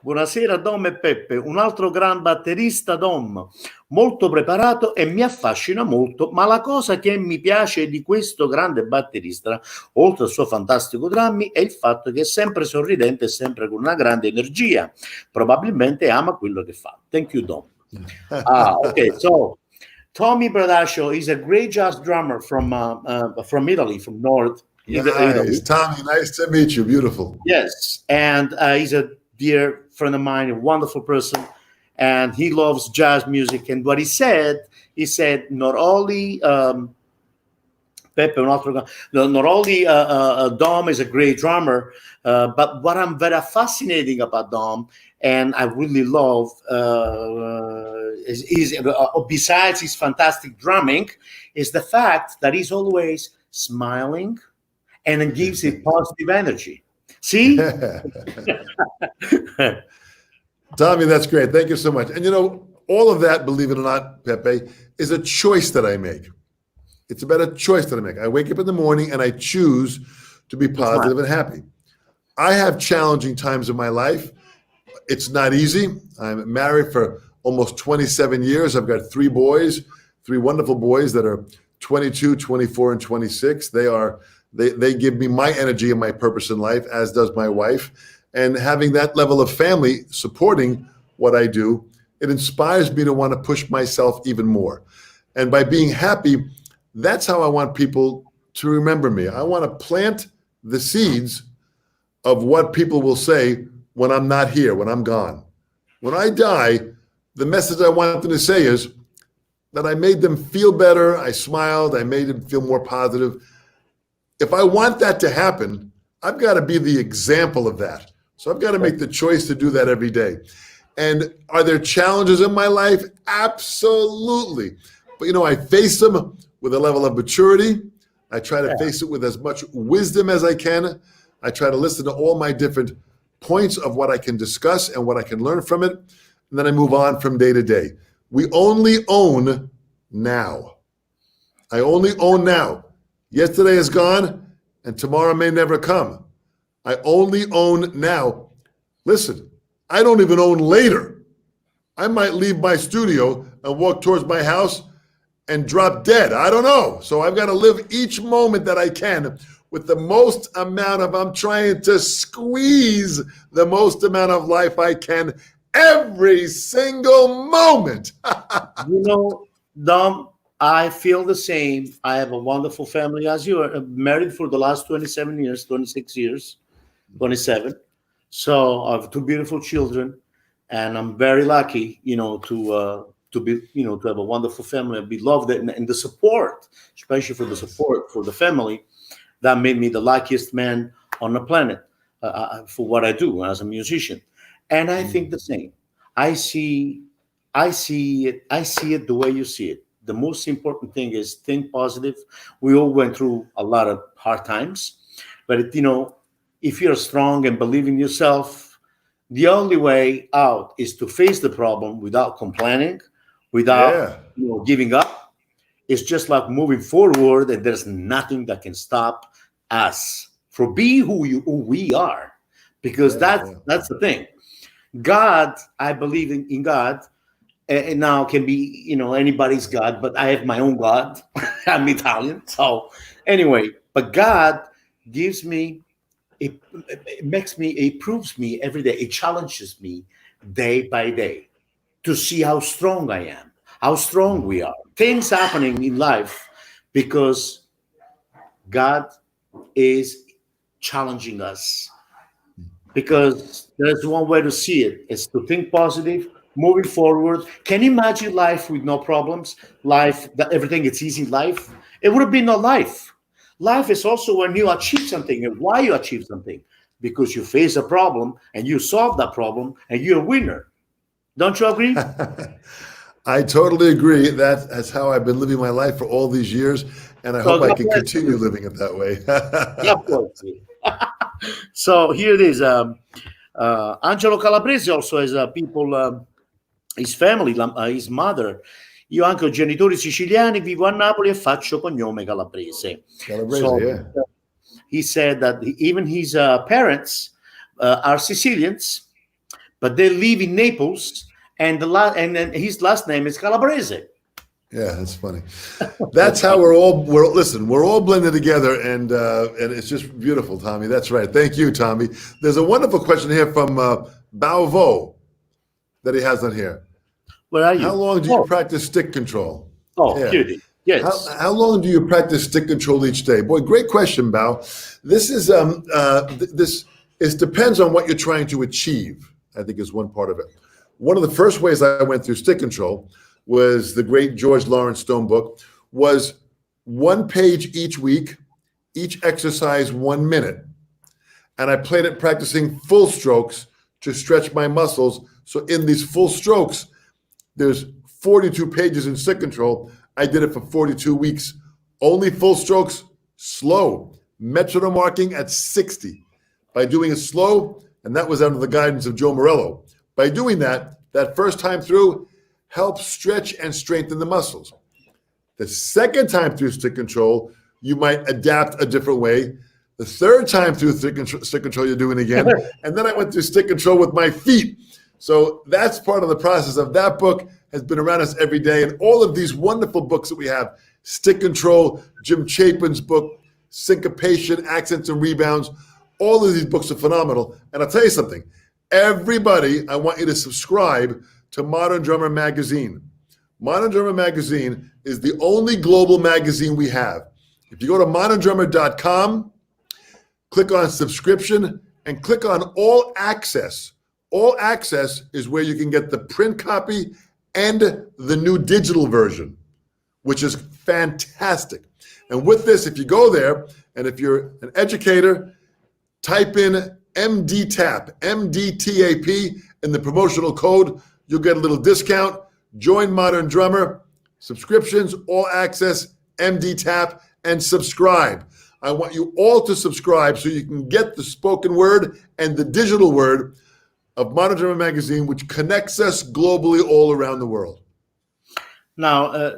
Buonasera Dom e Peppe, un altro gran batterista Dom, molto preparato e mi affascina molto, ma la cosa che mi piace di questo grande batterista, oltre al suo fantastico drammi, è il fatto che è sempre sorridente e sempre con una grande energia. Probabilmente ama quello che fa. Thank you, Dom. Okay, so Tommy Bradascio is a great jazz drummer from Italy, from North. Nice. Tommy, nice to meet you. Beautiful. Yes, and he's a dear friend of mine, a wonderful person, and he loves jazz music. And what he said not only Peppe, not only Dom is a great drummer, but what I'm very fascinating about Dom, and I really love, is besides his fantastic drumming, is the fact that he's always smiling, and it gives it positive energy. See? Tommy, that's great. Thank you so much. And all of that, believe it or not, Pepe, is a choice that I make. It's about a choice that I make. I wake up in the morning and I choose to be positive and happy. I have challenging times in my life. It's not easy. I'm married for almost 27 years. I've got three wonderful boys that are 22, 24, and 26. They give me my energy and my purpose in life, as does my wife. And having that level of family supporting what I do, it inspires me to want to push myself even more. And by being happy, that's how I want people to remember me. I want to plant the seeds of what people will say when I'm not here, when I'm gone. When I die, the message I want them to say is that I made them feel better, I smiled, I made them feel more positive. If I want that to happen, I've got to be the example of that. So I've got to make the choice to do that every day. And are there challenges in my life? Absolutely. But I face them with a level of maturity, I try to Yeah. face it with as much wisdom as I can. I try to listen to all my different points of what I can discuss and what I can learn from it. And then I move on from day to day. We only own now. I only own now. Yesterday is gone and tomorrow may never come. I only own now. Listen, I don't even own later. I might leave my studio and walk towards my house and drop dead. I don't know. So I've got to live each moment that I can with the most amount of, I'm trying to squeeze the most amount of life I can every single moment. You know, Dom, I feel the same. I have a wonderful family as you are married for the last 27 years, 26 years, 27. So I have two beautiful children, and I'm very lucky, to be, to have a wonderful family and be loved, and the support, especially for the support for the family, that made me the luckiest man on the planet for what I do as a musician. And I think the same. I see, I see it the way you see it. The most important thing is think positive. We all went through a lot of hard times, but if you're strong and believe in yourself, the only way out is to face the problem without complaining, without Yeah. giving up. It's just like moving forward, and there's nothing that can stop us from being who we are, because that's the thing. God, I believe in God, and now can be anybody's God, but I have my own God. I'm Italian, so anyway. But God gives me it makes me, it proves me every day. It challenges me day by day to see how strong I am, how strong we are. Things happening in life because God is challenging us. Because there's one way to see it: is to think positive, moving forward. Can you imagine life with no problems? Life that everything is easy. Life, it would have been no life. Life is also when you achieve something, and why you achieve something, because you face a problem and you solve that problem and you're a winner. Don't you agree? I totally agree. That's how I've been living my life for all these years, and I So hope I God can bless continue you. living it that way. God bless you. So here it is. Angelo Calabrese also has people, his family, his mother. Io anche ho genitori siciliani, vivo a Napoli e faccio cognome Calabrese. Calabrese, So yeah. he said that even his parents are Sicilians, but they live in Naples, and and then his last name is Calabrese. Yeah, that's funny. That's That's how funny. we're all blended together, and it's just beautiful, Tommy. That's right. Thank you, Tommy. There's a wonderful question here from Balvo that he has on here. Where are How you? long do you Oh, practice stick control? oh, Yeah. here it is. How Yes. how long do you practice stick control each day? Boy, great question, Bao. This is this it depends on what you're trying to achieve. I think is one part of it. One of the first ways I went through stick control was the great George Lawrence Stone book. Was one page each week, each exercise 1 minute, and I played it practicing full strokes to stretch my muscles. So in these full strokes, there's 42 pages in stick control. I did it for 42 weeks. Only full strokes, slow. Metronome marking at 60. By doing it slow, and that was under the guidance of Joe Morello. By doing that, that first time through helps stretch and strengthen the muscles. The second time through stick control, you might adapt a different way. The third time through stick control, you're doing it again. And then I went through stick control with my feet. So that's part of the process of that book has been around us every day. And all of these wonderful books that we have, Stick Control, Jim Chapin's book, Syncopation, Accents and Rebounds, all of these books are phenomenal. And I'll tell you something, everybody, I want you to subscribe to Modern Drummer Magazine. Modern Drummer Magazine is the only global magazine we have. If you go to moderndrummer.com, click on subscription and click on all access. All access is where you can get the print copy and the new digital version, which is fantastic. And with this, if you go there, and if you're an educator, type in MDTAP, MDTAP in the promotional code, you'll get a little discount. Join Modern Drummer, subscriptions, all access, MDTAP, and subscribe. I want you all to subscribe so you can get the spoken word and the digital word of Modern Drummer Magazine, which connects us globally all around the world. Now,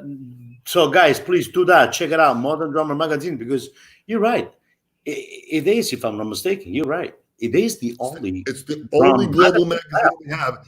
so guys, please do that. Check it out, Modern Drummer Magazine, because you're right. It is, if I'm not mistaken, you're right. It is the only. It's the only global magazine we have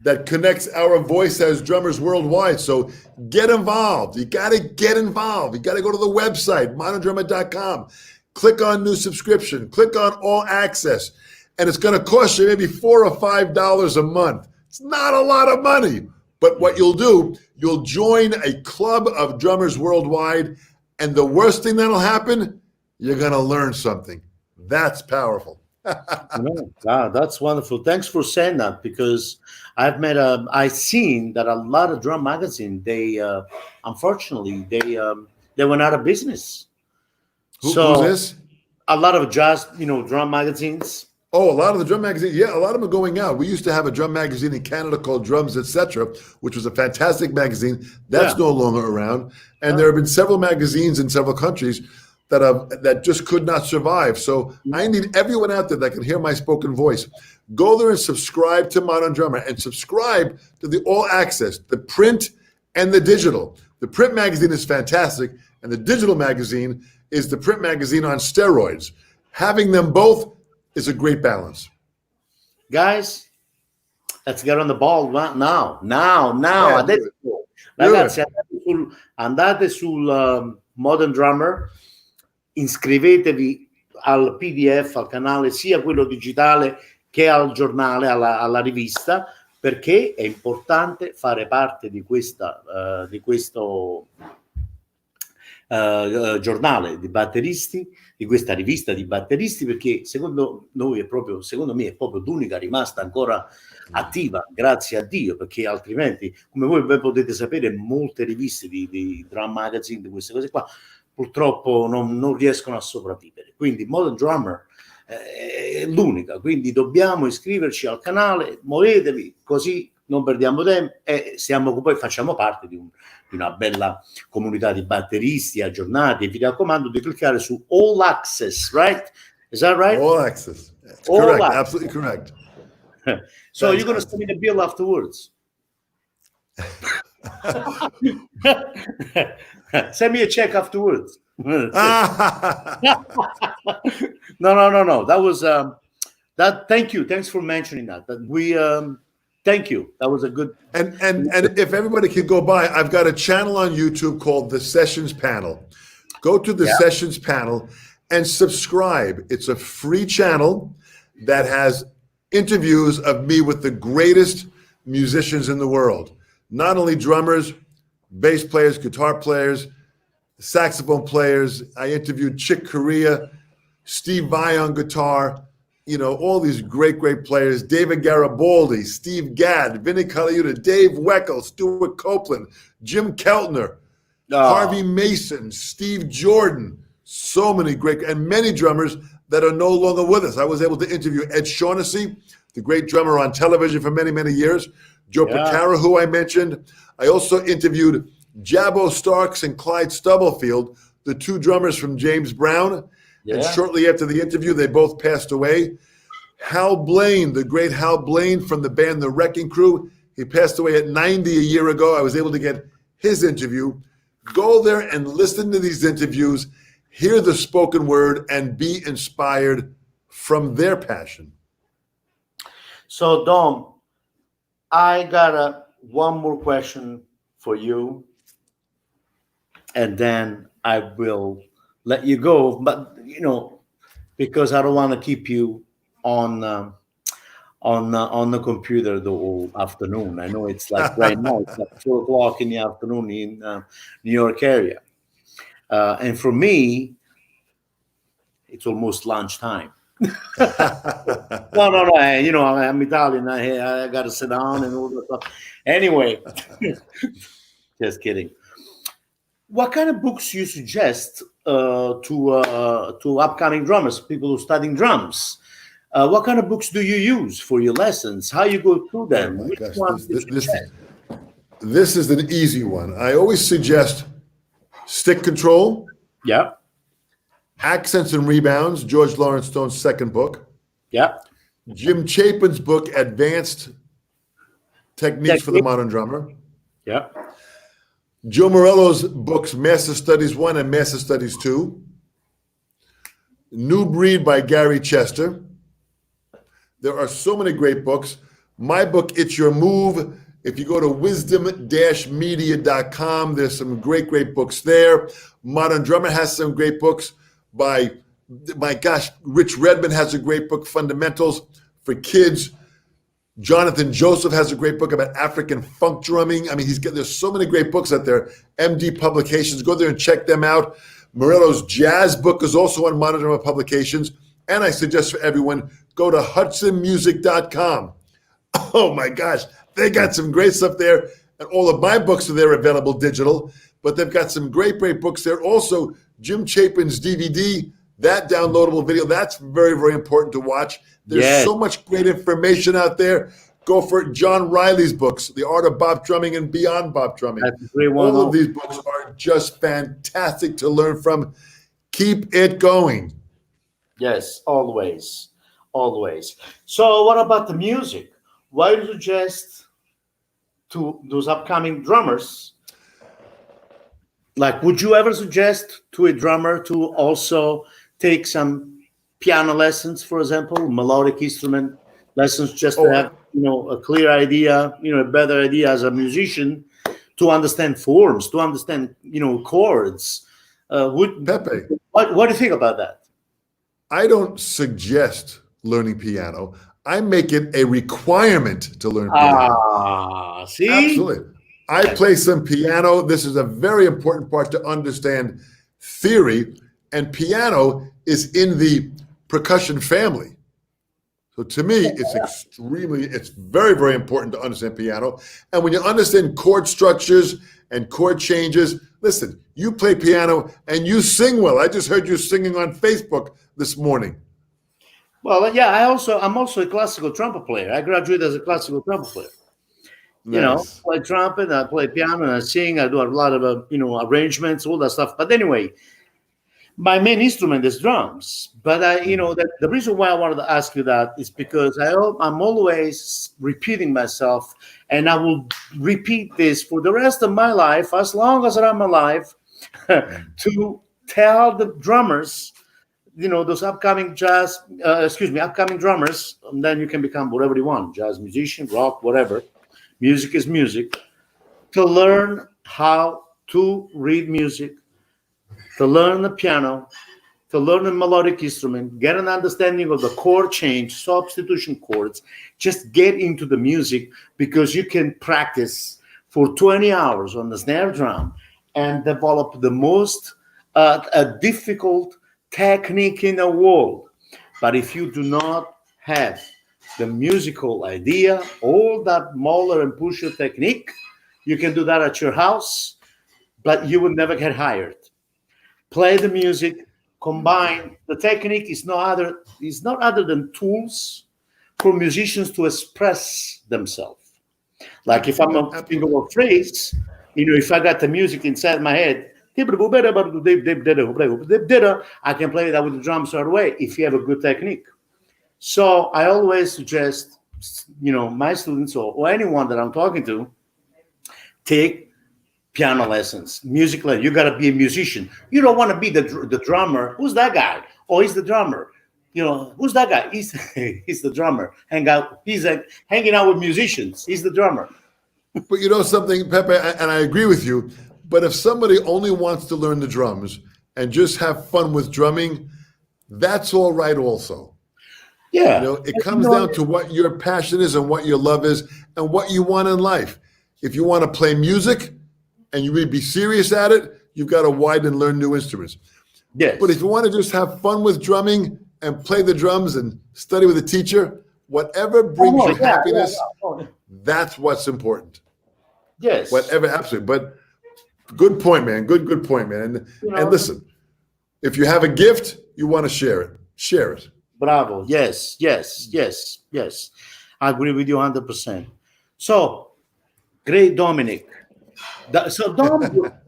that connects our voice as drummers worldwide. So get involved. You got to get involved. You got to go to the website, moderndrummer.com. Click on new subscription. Click on all access. And it's going to cost you maybe $4 or $5 a month. It's not a lot of money. But what you'll do, you'll join a club of drummers worldwide. And the worst thing that'll happen, you're going to learn something. That's powerful. That's wonderful. Thanks for saying that, because I've seen that a lot of drum magazines, they unfortunately they went out of business. Who's So this? a lot of jazz, drum magazines. Oh, a lot of the drum magazines. Yeah, a lot of them are going out. We used to have a drum magazine in Canada called Drums, Etc., which was a fantastic magazine. That's no longer around. And there have been several magazines in several countries that just could not survive. So I need everyone out there that can hear my spoken voice. Go there and subscribe to Modern Drummer and subscribe to the all access, the print and the digital. The print magazine is fantastic, and the digital magazine is the print magazine on steroids. Having them both is a great balance. Guys, let's get on the ball now. Adesso, ragazzi, andate sul Modern Drummer, iscrivetevi al PDF, al canale, sia quello digitale che al giornale, alla rivista, perché è importante fare parte di questo giornale di batteristi, di questa rivista di batteristi, perché secondo me è proprio l'unica rimasta ancora attiva, grazie a Dio, perché altrimenti, come voi ben potete sapere, molte riviste di drum magazine, di queste cose qua, purtroppo non riescono a sopravvivere. Quindi Modern Drummer è l'unica, quindi dobbiamo iscriverci al canale, muovetevi, così non perdiamo tempo e poi facciamo parte di una bella comunità di batteristi aggiornati, e vi raccomando di cliccare su All Access, right? Is that right? All Access. That's correct. Access. Absolutely correct. So you're going to send me the bill afterwards. Send me a check afterwards. No. That was that. Thank you. Thanks for mentioning that. Thank you. That was a good. And if everybody could go by, I've got a channel on YouTube called The Sessions Panel. Go to the Sessions Panel and subscribe. It's a free channel that has interviews of me with the greatest musicians in the world. Not only drummers, bass players, guitar players, saxophone players. I interviewed Chick Corea, Steve Vai on guitar, all these great players. David Garibaldi, Steve Gadd, Vinnie Colaiuta, Dave Weckl, Stuart Copeland, Jim Keltner, Harvey Mason, Steve Jordan. So many great, and many drummers that are no longer with us. I was able to interview Ed Shaughnessy, the great drummer on television for many, many years. Joe Porcaro, who I mentioned. I also interviewed Jabbo Starks and Clyde Stubblefield, the two drummers from James Brown. And shortly after the interview, they both passed away. Hal Blaine, the great Hal Blaine from the band The Wrecking Crew, he passed away at 90 a year ago. I was able to get his interview. Go there and listen to these interviews, hear the spoken word, and be inspired from their passion. So, Dom, I got one more question for you, and then I will let you go. But because I don't want to keep you on the computer the whole afternoon. I know it's like right now it's like 4:00 in the afternoon in New York area, and for me, it's almost lunchtime. No. I'm Italian. I got to sit down and all that stuff. Anyway, just kidding. What kind of books you suggest to upcoming drummers, people who are studying drums? What kind of books do you use for your lessons? How you go through them? Oh my gosh, this is an easy one. I always suggest Stick Control. Yeah. Accents and Rebounds, George Lawrence Stone's second book. Yeah. Jim Chapin's book, Advanced Techniques for the Technique. Modern Drummer. Yeah. Joe Morello's books, Master Studies 1 and Master Studies 2. New Breed by Gary Chester. There are so many great books. My book, It's Your Move. If you go to wisdom-media.com, there's some great books there. Modern Drummer has some great books by, my gosh, Rich Redmond has a great book, Fundamentals for Kids. Jonathan Joseph has a great book about African funk drumming. I mean, there's so many great books out there. MD Publications, go there and check them out. Morello's jazz book is also on Modern Drummer Publications. And I suggest for everyone, go to hudsonmusic.com. Oh my gosh, they got some great stuff there. And all of my books are there available digital, but they've got some great books there. Also, Jim Chapin's DVD, that downloadable video, that's very important to watch. There's so much great information out there. Go for it. John Riley's books, The Art of Bop Drumming and Beyond Bop Drumming. That's a great one. All of these books are just fantastic to learn from. Keep it going. Yes, always. So what about the music? Why do you suggest to those upcoming drummers, like, would you ever suggest to a drummer to also take some piano lessons, for example, melodic instrument lessons, just to have, a clear idea, a better idea as a musician, to understand forms, to understand, chords? Pepe, what do you think about that? I don't suggest learning piano. I make it a requirement to learn piano. See? Absolutely. I play some piano. This is a very important part to understand theory, and piano is in the percussion family. So to me, it's very important to understand piano. And when you understand chord structures and chord changes, listen, you play piano and you sing well. I just heard you singing on Facebook this morning. Well, yeah, I'm also a classical trumpet player. I graduated as a classical trumpet player. Nice. I play trumpet, I play piano, and I sing. I do a lot of arrangements, all that stuff. But anyway, my main instrument is drums. But the reason why I wanted to ask you that is because I'm always repeating myself, and I will repeat this for the rest of my life, as long as I'm alive, to tell the drummers, those upcoming upcoming drummers, and then you can become whatever you want, jazz musician, rock, whatever. Music is music. To learn how to read music, to learn the piano, to learn a melodic instrument, get an understanding of the chord change, substitution chords, just get into the music, because you can practice for 20 hours on the snare drum and develop the most difficult technique in the world. But if you do not have the musical idea, all that Mahler and Pusher technique, you can do that at your house, but you will never get hired. Play the music, combine. The technique is not other than tools for musicians to express themselves. Like if I'm not thinking of a phrase, if I got the music inside my head, I can play that with the drums right away if you have a good technique. So I always suggest, my students or anyone that I'm talking to, take piano lessons, music lessons. You got to be a musician. You don't want to be the drummer. Who's that guy? Oh, he's the drummer. Who's that guy? He's the drummer. He's hanging out with musicians. He's the drummer. But something, Pepe, and I agree with you, but if somebody only wants to learn the drums and just have fun with drumming, that's all right also. Yeah. It comes down to what your passion is and what your love is and what you want in life. If you want to play music and you really be serious at it, you've got to widen and learn new instruments. Yes. But if you want to just have fun with drumming and play the drums and study with a teacher, whatever brings you happiness, that's what's important. Yes. Whatever, absolutely. But good point, man. Good point, man. And listen, if you have a gift, you want to share it. Share it. Bravo. Yes. I agree with you 100%. So, great Dominic. So Dom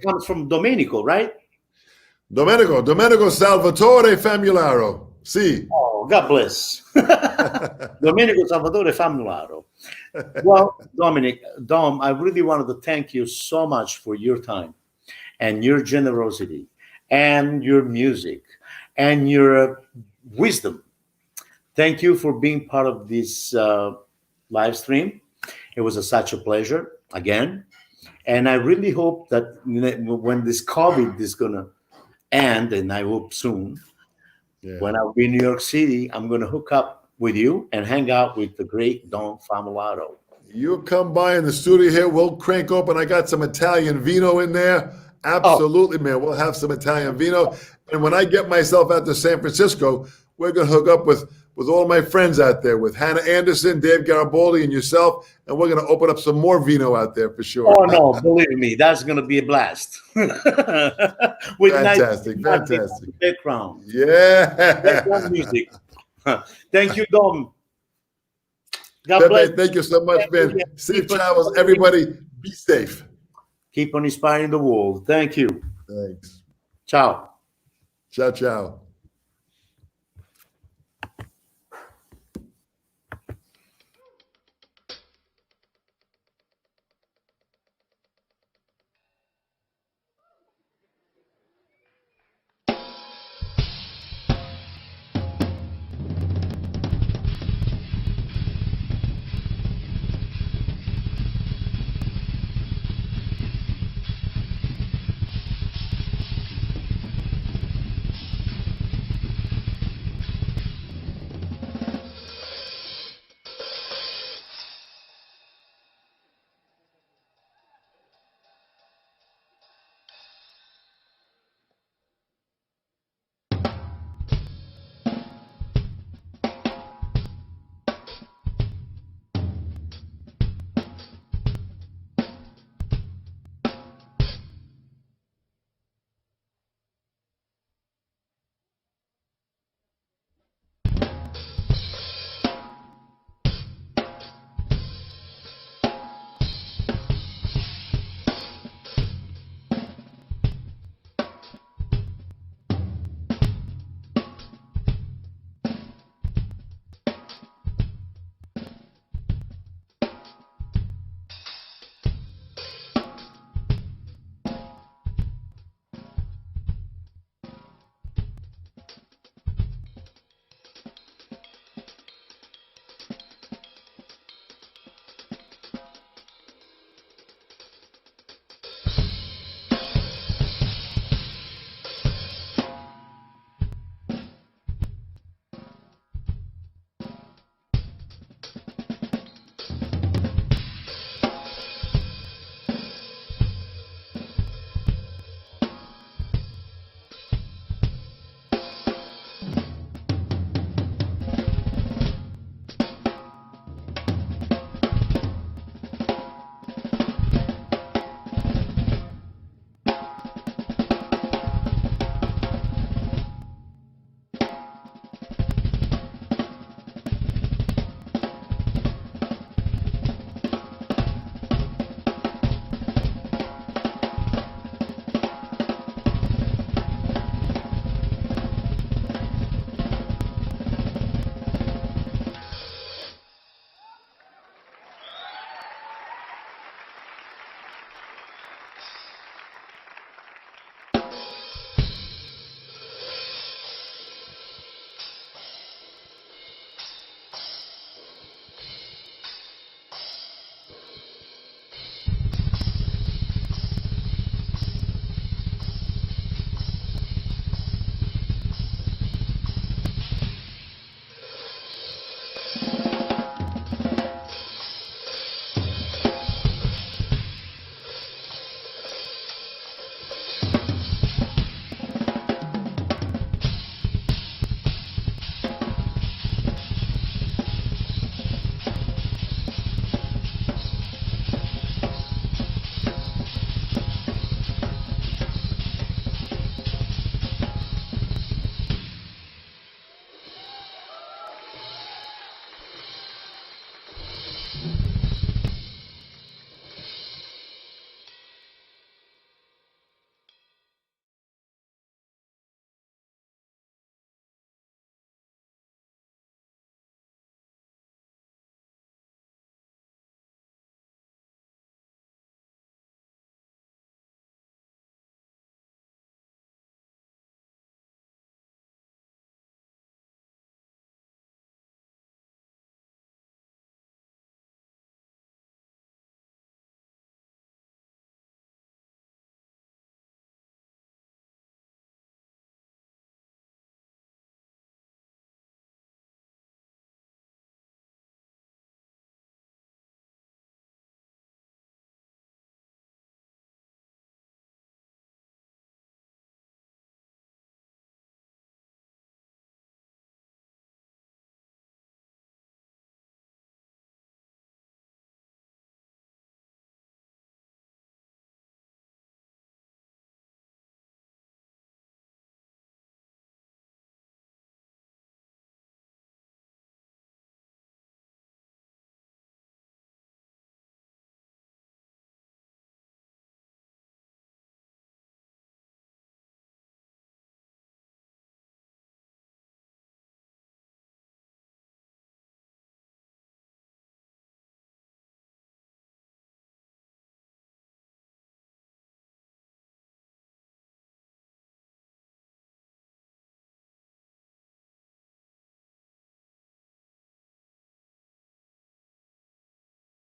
comes from Domenico, right? Domenico Salvatore Famularo. See. Oh, God bless. Domenico Salvatore Famularo. Well, Dom, I really wanted to thank you so much for your time and your generosity and your music and your wisdom. Thank you for being part of this live stream. It was such a pleasure again. And I really hope that when this COVID is going to end, and I hope soon, Yeah. when I'll be in New York City, I'm going to hook up with you and hang out with the great Don Famularo. You come by in the studio here. We'll crank open. I got some Italian vino in there. Absolutely, man. We'll have some Italian vino. And when I get myself out to San Francisco, we're going to hook up with all my friends out there, with Hannah Anderson, Dave Garibaldi, and yourself. And we're going to open up some more vino out there for sure. Oh, no, believe me, that's going to be a blast. With Fantastic, nice fantastic. background. Yeah. Background music. Thank you, Dom. God Pepe, bless. thank you so much, man. Safe travels, everybody. Be safe. Keep on inspiring the world. Thank you. Thanks. Ciao. Ciao, ciao.